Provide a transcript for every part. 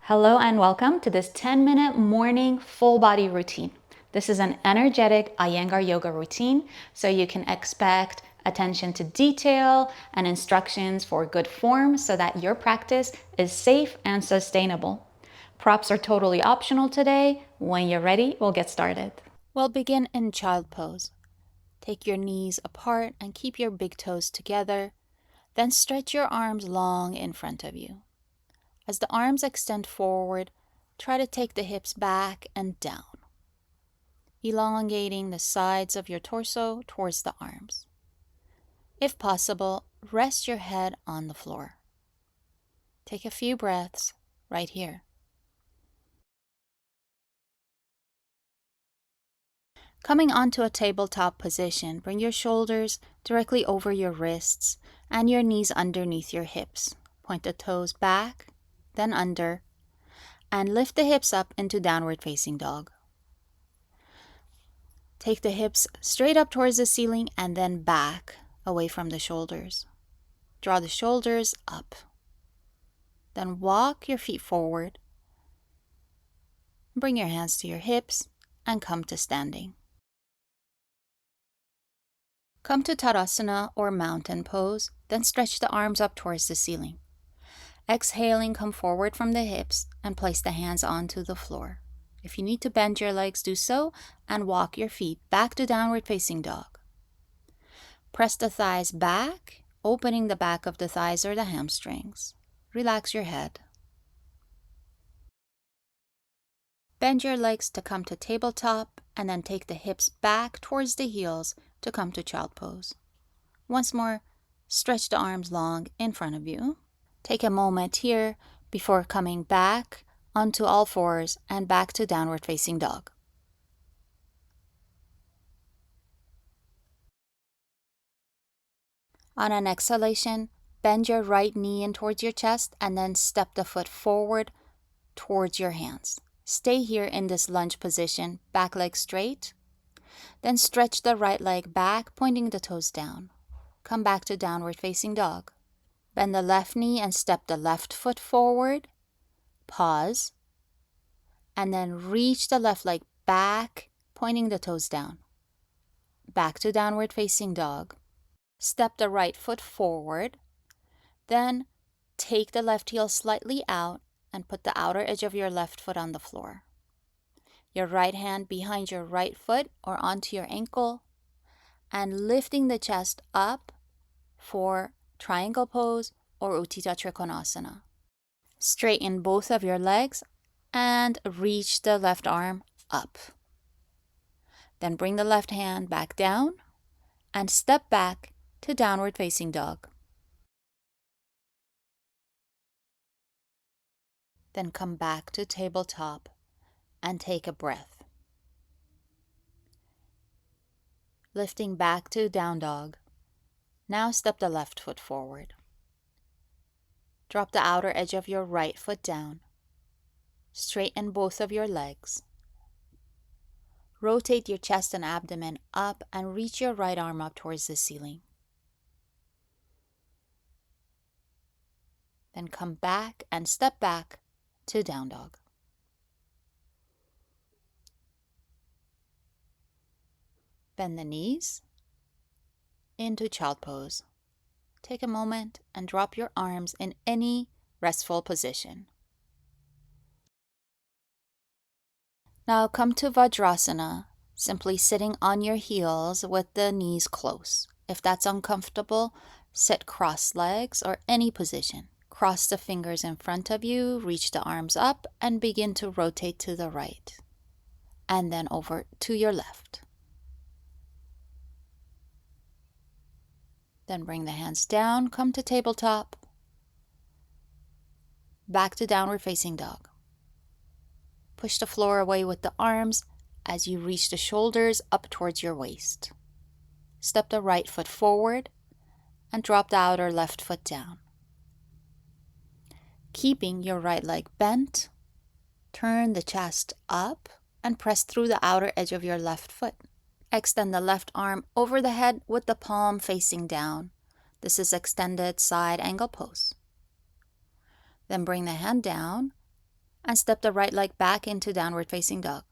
Hello and welcome to this 10-minute morning full body routine. This is an energetic Iyengar yoga routine, so you can expect attention to detail and instructions for good form so that your practice is safe and sustainable. Props are totally optional today. When you're ready, we'll get started. We'll begin in child pose. Take your knees apart and keep your big toes together. Then stretch your arms long in front of you. As the arms extend forward, try to take the hips back and down, elongating the sides of your torso towards the arms. If possible, rest your head on the floor. Take a few breaths right here. Coming onto a tabletop position, bring your shoulders directly over your wrists and your knees underneath your hips. Point the toes back, then under, and lift the hips up into downward facing dog. Take the hips straight up towards the ceiling and then back away from the shoulders. Draw the shoulders up. Then walk your feet forward. Bring your hands to your hips and come to standing. Come to Tadasana or mountain pose, then stretch the arms up towards the ceiling. Exhaling, come forward from the hips and place the hands onto the floor. If you need to bend your legs, do so and walk your feet back to downward facing dog. Press the thighs back, opening the back of the thighs or the hamstrings. Relax your head. Bend your legs to come to tabletop and then take the hips back towards the heels to come to child pose. Once more, stretch the arms long in front of you. Take a moment here before coming back onto all fours and back to downward facing dog. On an exhalation, bend your right knee in towards your chest and then step the foot forward towards your hands. Stay here in this lunge position, back leg straight. Then stretch the right leg back, pointing the toes down. Come back to downward facing dog. Bend the left knee and step the left foot forward. Pause. And then reach the left leg back, pointing the toes down. Back to downward facing dog. Step the right foot forward. Then take the left heel slightly out and put the outer edge of your left foot on the floor. Your right hand behind your right foot or onto your ankle, and lifting the chest up for triangle pose or Utthita Trikonasana. Straighten both of your legs and reach the left arm up. Then bring the left hand back down and step back to downward facing dog. Then come back to tabletop and take a breath. Lifting back to down dog. Now step the left foot forward. Drop the outer edge of your right foot down. Straighten both of your legs. Rotate your chest and abdomen up and reach your right arm up towards the ceiling. Then come back and step back to down dog. Bend the knees into child pose. Take a moment and drop your arms in any restful position. Now come to Vajrasana, simply sitting on your heels with the knees close. If that's uncomfortable, sit cross legs or any position. Cross the fingers in front of you, reach the arms up, and begin to rotate to the right, and then over to your left. Then bring the hands down, come to tabletop, back to downward facing dog. Push the floor away with the arms as you reach the shoulders up towards your waist. Step the right foot forward and drop the outer left foot down. Keeping your right leg bent, turn the chest up and press through the outer edge of your left foot. Extend the left arm over the head with the palm facing down. This is extended side angle pose. Then bring the hand down and step the right leg back into downward facing dog.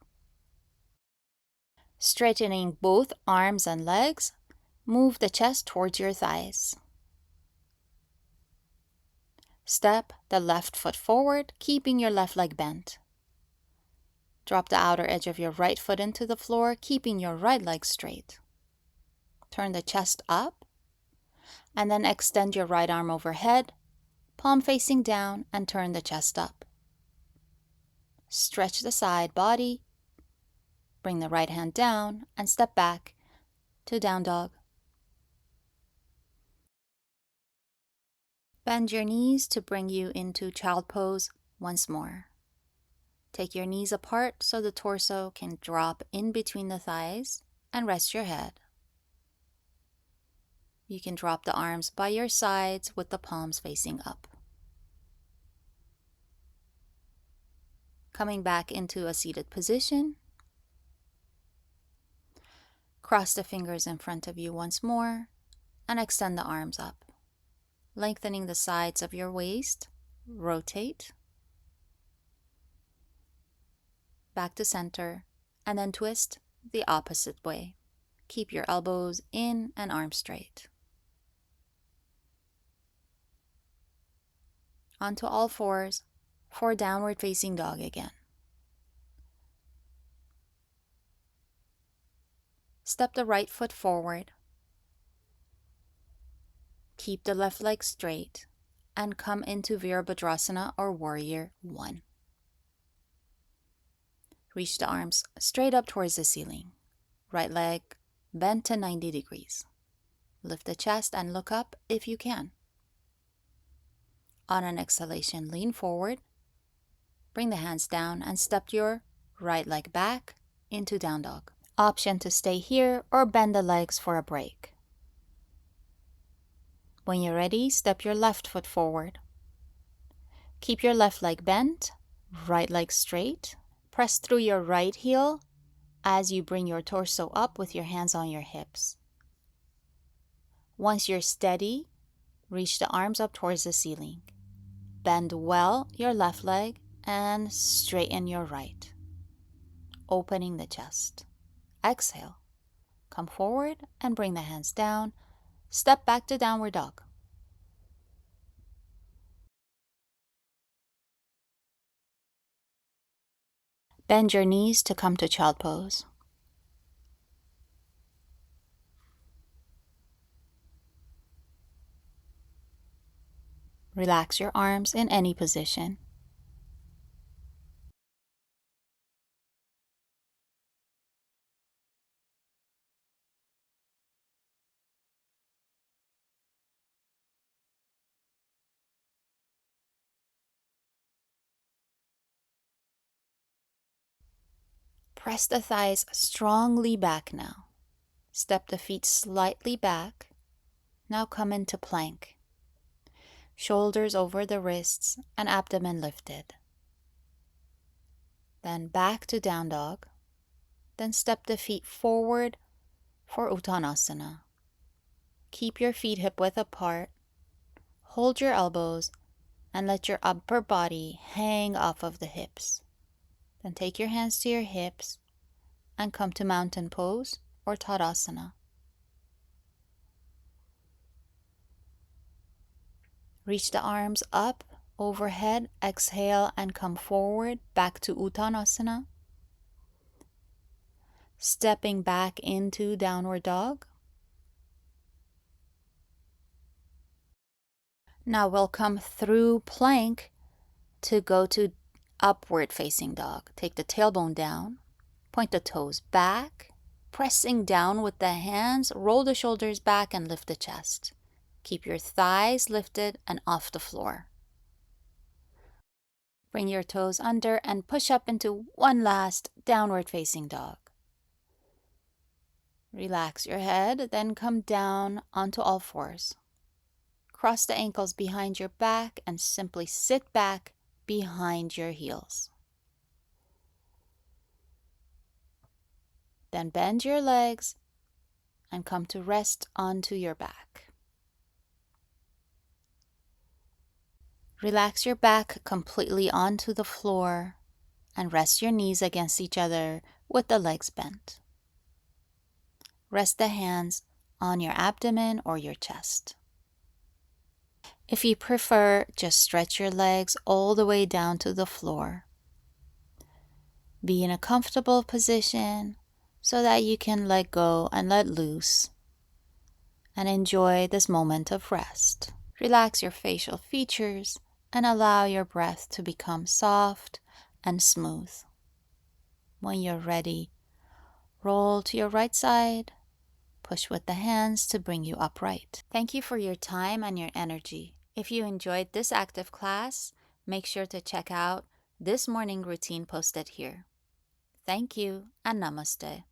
Straightening both arms and legs, move the chest towards your thighs. Step the left foot forward, keeping your left leg bent. Drop the outer edge of your right foot into the floor, keeping your right leg straight. Turn the chest up, and then extend your right arm overhead, palm facing down, and turn the chest up. Stretch the side body, bring the right hand down, and step back to down dog. Bend your knees to bring you into child pose once more. Take your knees apart so the torso can drop in between the thighs and rest your head. You can drop the arms by your sides with the palms facing up. Coming back into a seated position. Cross the fingers in front of you once more and extend the arms up. Lengthening the sides of your waist, rotate. Back to center, and then twist the opposite way. Keep your elbows in and arms straight. Onto all fours for downward facing dog again. Step the right foot forward. Keep the left leg straight and come into Virabhadrasana or Warrior 1. Reach the arms straight up towards the ceiling. Right leg bent to 90 degrees. Lift the chest and look up if you can. On an exhalation, lean forward. Bring the hands down and step your right leg back into down dog. Option to stay here or bend the legs for a break. When you're ready, step your left foot forward. Keep your left leg bent, right leg straight. Press through your right heel as you bring your torso up with your hands on your hips. Once you're steady, reach the arms up towards the ceiling. Bend well your left leg and straighten your right, opening the chest. Exhale. Come forward and bring the hands down. Step back to downward dog. Bend your knees to come to child pose. Relax your arms in any position. Press the thighs strongly back now. Step the feet slightly back. Now come into plank. Shoulders over the wrists and abdomen lifted. Then back to down dog. Then step the feet forward for Uttanasana. Keep your feet hip width apart. Hold your elbows and let your upper body hang off of the hips. Then take your hands to your hips and come to mountain pose or Tadasana. Reach the arms up, overhead, exhale and come forward, back to Uttanasana. Stepping back into downward dog. Now we'll come through plank to go to upward facing dog. Take the tailbone down, point the toes back, pressing down with the hands, roll the shoulders back and lift the chest. Keep your thighs lifted and off the floor. Bring your toes under and push up into one last downward facing dog. Relax your head, then come down onto all fours. Cross the ankles behind your back and simply sit back behind your heels. Then bend your legs and come to rest onto your back. Relax your back completely onto the floor and rest your knees against each other with the legs bent. Rest the hands on your abdomen or your chest. If you prefer, just stretch your legs all the way down to the floor. Be in a comfortable position so that you can let go and let loose and enjoy this moment of rest. Relax your facial features and allow your breath to become soft and smooth. When you're ready, roll to your right side, push with the hands to bring you upright. Thank you for your time and your energy. If you enjoyed this active class, make sure to check out this morning routine posted here. Thank you and namaste.